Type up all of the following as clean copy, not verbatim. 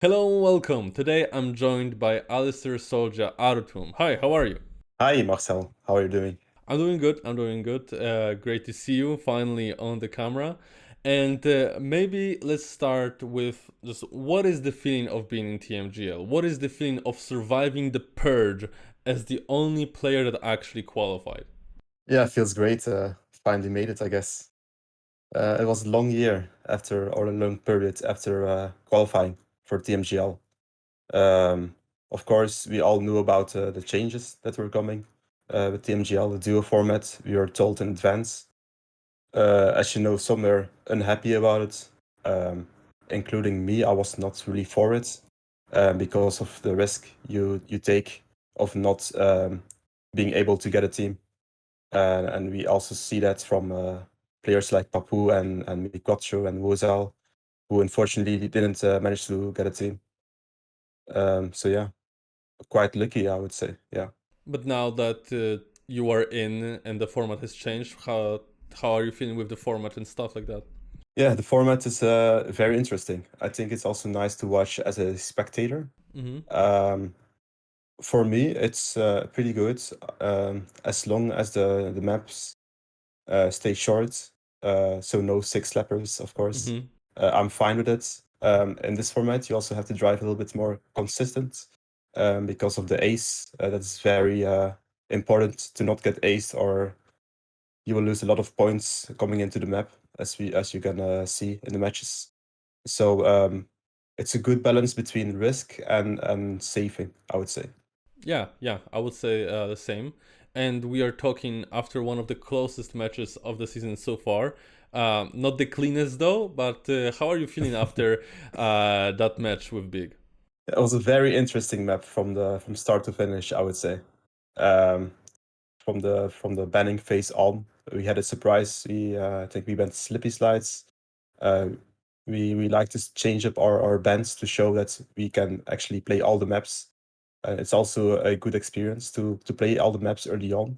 Hello and welcome. Today I'm joined by Alistair Soulja Arutum. Hi, how are you? Hi, Marcel. How are you doing? I'm doing good. I'm doing good. Great to see you finally on the camera. And maybe let's start with just what is the feeling of being in TMGL? What is the feeling of surviving the purge as the only player that actually qualified? Yeah, it feels great. Finally made it, I guess. It was a long year after, or a long period after qualifying for TMGL. Um, of course, we all knew about the changes that were coming with TMGL, the duo format. We were told in advance. As you know, some were unhappy about it, including me. I was not really for it because of the risk you take of not being able to get a team. And we also see that from players like Papu and Mikotcho and Wozal, who unfortunately didn't manage to get a team. So yeah, quite lucky, I would say. Yeah. But now that you are in and the format has changed, how are you feeling with the format and stuff like that? Yeah, the format is very interesting. I think it's also nice to watch as a spectator. Mm-hmm. Um, for me, it's pretty good as long as the maps stay short. So no six slappers, of course. Mm-hmm. I'm fine with it. In this format, you also have to drive a little bit more consistent because of the ace. That's very important to not get aced, or you will lose a lot of points coming into the map, as you can see in the matches. So it's a good balance between risk and saving, I would say. Yeah, I would say the same. And we are talking after one of the closest matches of the season so far. Not the cleanest though, but how are you feeling after that match with Big? It was a very interesting map from start to finish, I would say. Um, from the banning phase on, we had a surprise. I think we went slippy slides. Uh, we like to change up our bans to show that we can actually play all the maps. It's also a good experience to play all the maps early on,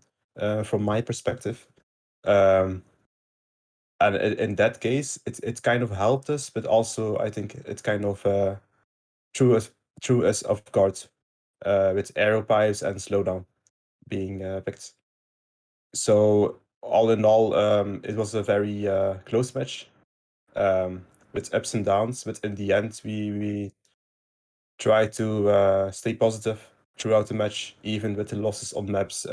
from my perspective. Um, and in that case, it kind of helped us, but also I think it kind of threw us threw us off guard with aero pipes and slowdown being picked. So all in all, it was a very close match with ups and downs. But in the end, we tried to stay positive throughout the match, even with the losses on maps.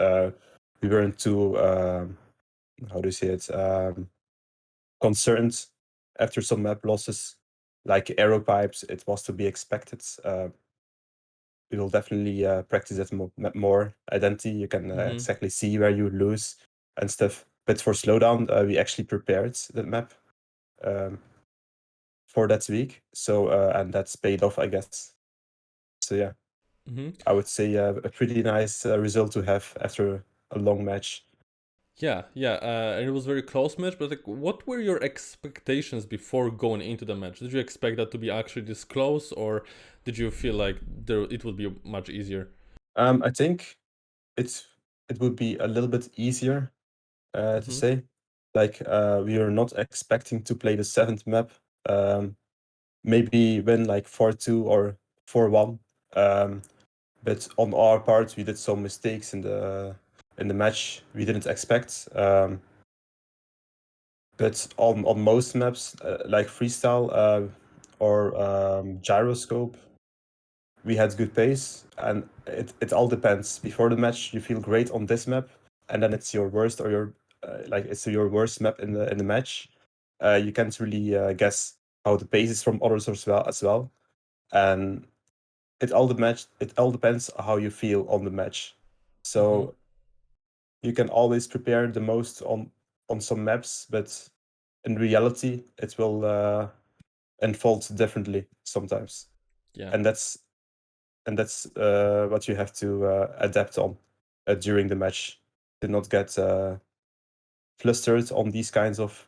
We weren't too how do you say it concerned after some map losses, like arrow pipes. It was to be expected. We will definitely practice it more. Identity, you can Mm-hmm. exactly see where you lose and stuff. But for slowdown, we actually prepared the map um, for that week. So and that's paid off, I guess. So yeah, Mm-hmm. I would say a pretty nice result to have after a long match. Yeah. And it was very close match. But like, what were your expectations before going into the match? Did you expect that to be actually this close, or did you feel like it would be much easier? I think it's it would be a little bit easier to Mm-hmm. say. Like we are not expecting to play the seventh map. Um, Maybe win like 4-2 or 4-1. Um, but on our part, we did some mistakes in the match we didn't expect. But on most maps, like freestyle or gyroscope, we had good pace, and it all depends. Before the match, you feel great on this map, and then it's your worst or your like it's your worst map in the match. You can't really guess how the pace is from others as well, and it all depends how you feel on the match. Mm-hmm. So you can always prepare the most on some maps, but in reality, it will unfold differently sometimes, Yeah. and that's what you have to adapt on during the match to not get flustered on these kinds of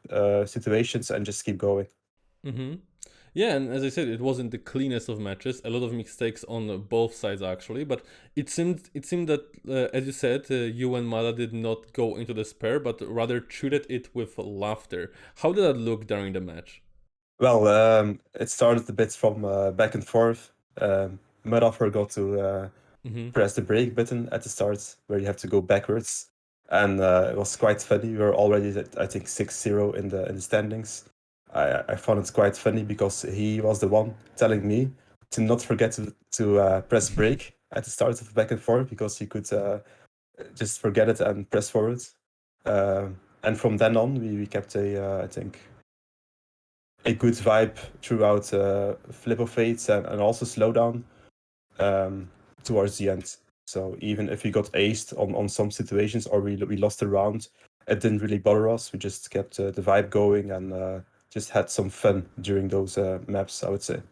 situations and just keep going. Mm-hmm. Yeah, and as I said, it wasn't the cleanest of matches. A lot of mistakes on both sides actually, but it seemed that, as you said, you and Mada did not go into the spare, but rather treated it with laughter. How did that look during the match? Well, it started a bit from back and forth. Murad forgot to Mm-hmm. press the brake button at the start, where you have to go backwards, and it was quite funny. We were already at, I think, 6-0 in the standings. I found it quite funny because he was the one telling me to not forget to press brake at the start of the back and forth because he could just forget it and press forward. And from then on, we kept I think a good vibe throughout flip of fates and also slowdown um, towards the end. So even if we got aced on some situations or we lost a round, it didn't really bother us. We just kept the vibe going and just had some fun during those maps, I would say.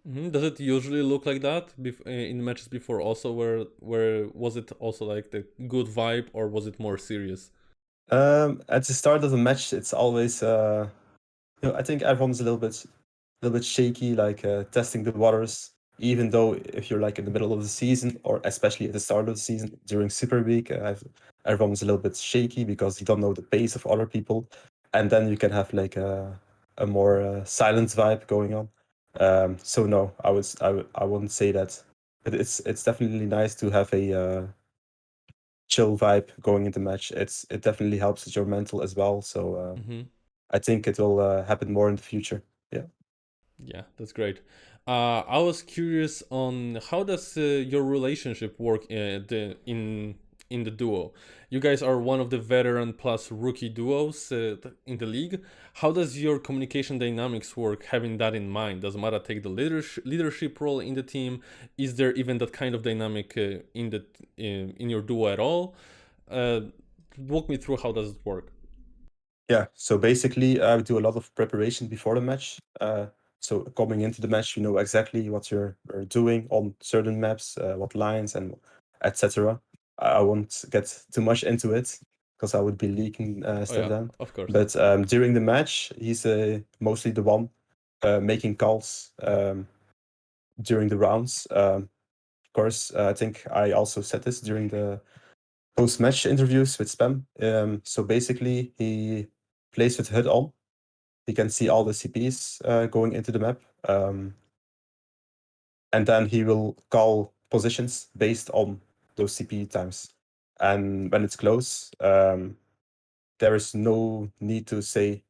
Mm-hmm. Does it usually look like that in matches before also where was it also like the good vibe or was it more serious? At the start of the match, it's always I think everyone's a little bit shaky, like testing the waters. Even though if you're like in the middle of the season, or especially at the start of the season during Super Week, everyone's a little bit shaky because you don't know the pace of other people, and then you can have like a more silent vibe going on. So no, I wouldn't say that. But it's definitely nice to have a chill vibe going into match. It definitely helps with your mental as well. So Mm-hmm. I think it will happen more in the future. Yeah. Yeah, that's great. I was curious on how does your relationship work in the duo. You guys are one of the veteran plus rookie duos in the league. How does your communication dynamics work? Having that in mind, does Mara take the leadership role in the team? Is there even that kind of dynamic in your duo at all? Uh, Walk me through how does it work. Yeah, so basically, I would do a lot of preparation before the match. So coming into the match, you know exactly what you're doing on certain maps, what lines and etc. I won't get too much into it because I would be leaking Oh stuff yeah, then. of course. But during the match, he's mostly the one making calls during the rounds. Of course, I think I also said this during the post-match interviews with Spam. So basically, he plays with HUD on. He can see all the CPs going into the map. And then he will call positions based on those CP times. And when it's close, there is no need to say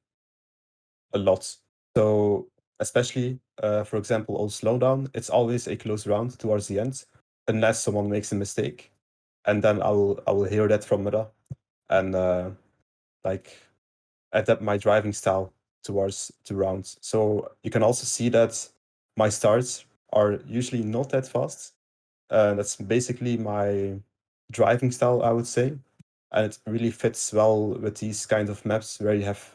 a lot. So especially, for example, on slowdown, it's always a close round towards the end, unless someone makes a mistake. And then I will hear that from Mira and like adapt my driving style towards the rounds. So you can also see that my starts are usually not that fast. That's basically my driving style, I would say. And it really fits well with these kind of maps where you have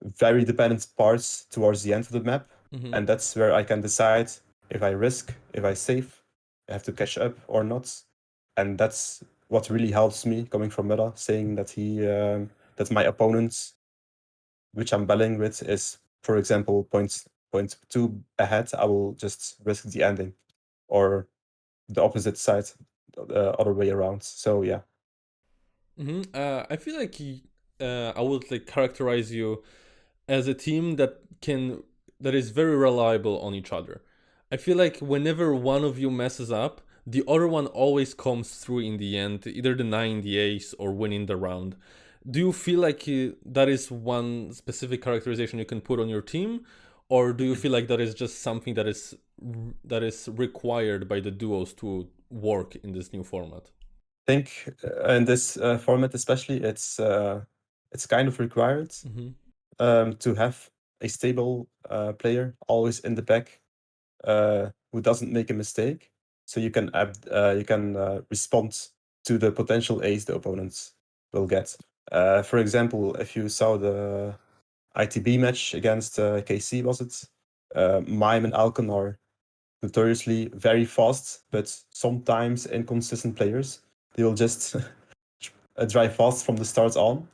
very dependent parts towards the end of the map. Mm-hmm. And that's where I can decide if I risk, if I save, I have to catch up or not. And that's what really helps me coming from meta, saying that that my opponent, which I'm battling with, is, for example, point two ahead. I will just risk the ending, or the opposite side, the other way around. So yeah. Mm-hmm. I feel like I would like characterize you as a team that is very reliable on each other. I feel like whenever one of you messes up, the other one always comes through in the end, either denying the ace or winning the round. Do you feel like that is one specific characterization you can put on your team, or do you feel like that is just something that is required by the duos to work in this new format? Think in this format especially, it's kind of required Mm-hmm. to have a stable player always in the back who doesn't make a mistake, so you can respond to the potential ace the opponents will get. For example, if you saw the ITB match against KC, was it? Mime and Alcon are notoriously very fast, but sometimes inconsistent players. They will just drive fast from the start on,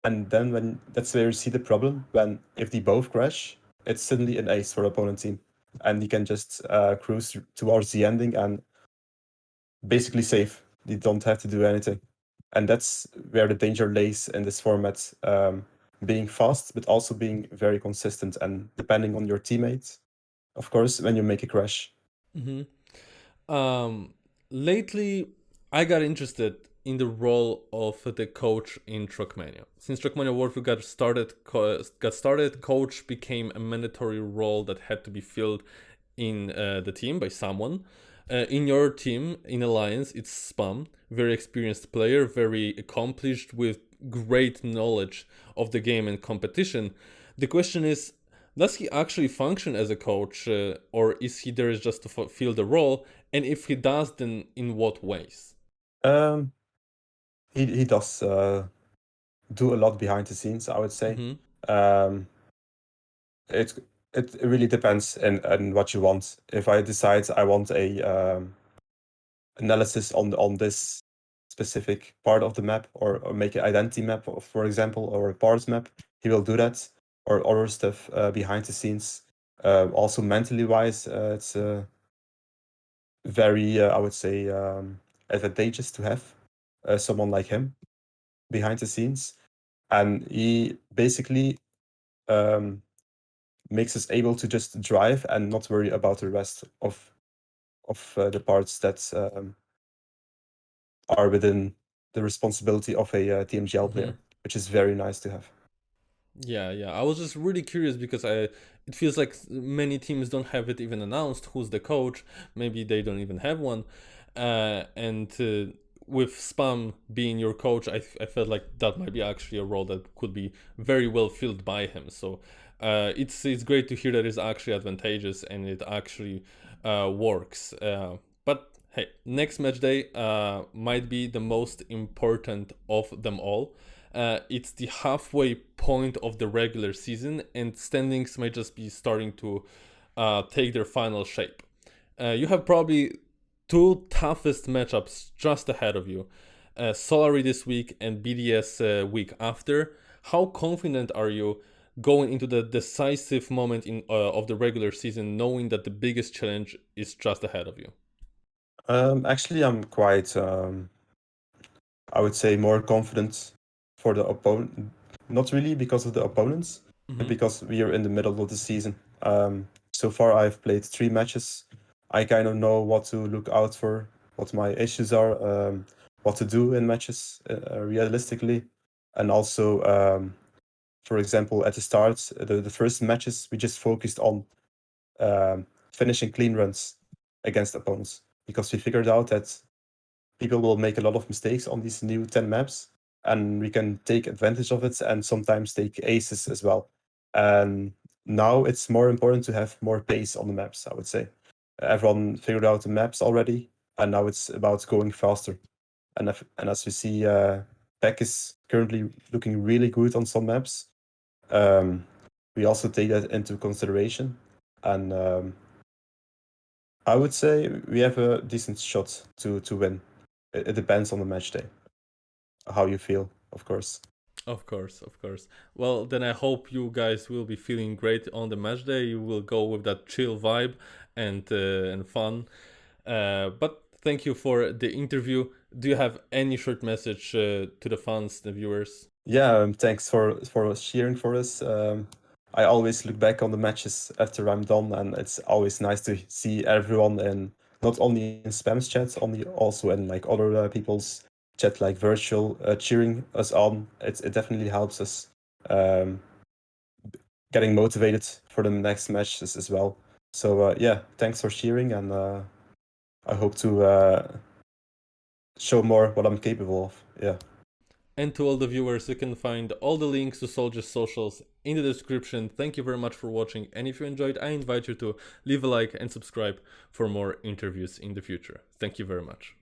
and then when that's where you see the problem. When if they both crash, it's suddenly an ace for opponent team, and you can just cruise towards the ending and basically save. You don't have to do anything, and that's where the danger lays in this format. being fast, but also being very consistent and depending on your teammates, of course, when you make a crash. Hmm. Lately, I got interested in the role of the coach in Trackmania. Since Trackmania World Tour got started, coach became a mandatory role that had to be filled in the team by someone. In your team, in Alliance, it's Spam, very experienced player, very accomplished with great knowledge of the game and competition. The question is, does he actually function as a coach, or is he there just to fill the role? And if he does, then in what ways? Um, he does do a lot behind the scenes, I would say. Mm-hmm. Um, it it really depends on what you want. If I decide I want a analysis on this specific part of the map, or make an identity map, for example, or a parts map, he will do that, or other stuff behind the scenes. Also mentally wise, it's very, I would say, advantageous to have someone like him behind the scenes, and he basically um, makes us able to just drive and not worry about the rest of the parts that are within the responsibility of a TMGL Mm-hmm. player, which is very nice to have. Yeah, yeah. I was just really curious because it feels like many teams don't have it even announced who's the coach. Maybe they don't even have one. And with Spam being your coach, I felt like that might be actually a role that could be very well filled by him. So it's great to hear that it's actually advantageous and it actually works. But hey, next match day might be the most important of them all. It's the halfway point of the regular season, and standings may just be starting to take their final shape. You have probably two toughest matchups just ahead of you, Solary this week and BDS week after. How confident are you going into the decisive moment of the regular season, knowing that the biggest challenge is just ahead of you? Actually, I'm quite, I would say, more confident for the opponent. Not really because of the opponents, but Mm-hmm. because we are in the middle of the season. So far, I've played 3 matches. I kind of know what to look out for, what my issues are, what to do in matches realistically, and also, for example, at the start, the first matches, we just focused on finishing clean runs against opponents, because we figured out that people will make a lot of mistakes on these new 10 maps, and we can take advantage of it and sometimes take aces as well. And now it's more important to have more pace on the maps, I would say. Everyone figured out the maps already, and now it's about going faster. And as we see, Peck is currently looking really good on some maps. Um, we also take that into consideration. And I would say we have a decent shot to win. It depends on the match day, how you feel, of course. Of course, of course. Well, then I hope you guys will be feeling great on the match day. You will go with that chill vibe and fun. But thank you for the interview. Do you have any short message to the fans, the viewers? Yeah, thanks for cheering for us. I always look back on the matches after I'm done, and it's always nice to see everyone, and not only in spam's chats, only also in like other people's chat, like virtual, cheering us on. It definitely helps us um, getting motivated for the next matches as well. So yeah, thanks for cheering, and I hope to show more what I'm capable of. Yeah. And to all the viewers, you can find all the links to Soulja's socials in the description. Thank you very much for watching, and if you enjoyed, I invite you to leave a like and subscribe for more interviews in the future. Thank you very much.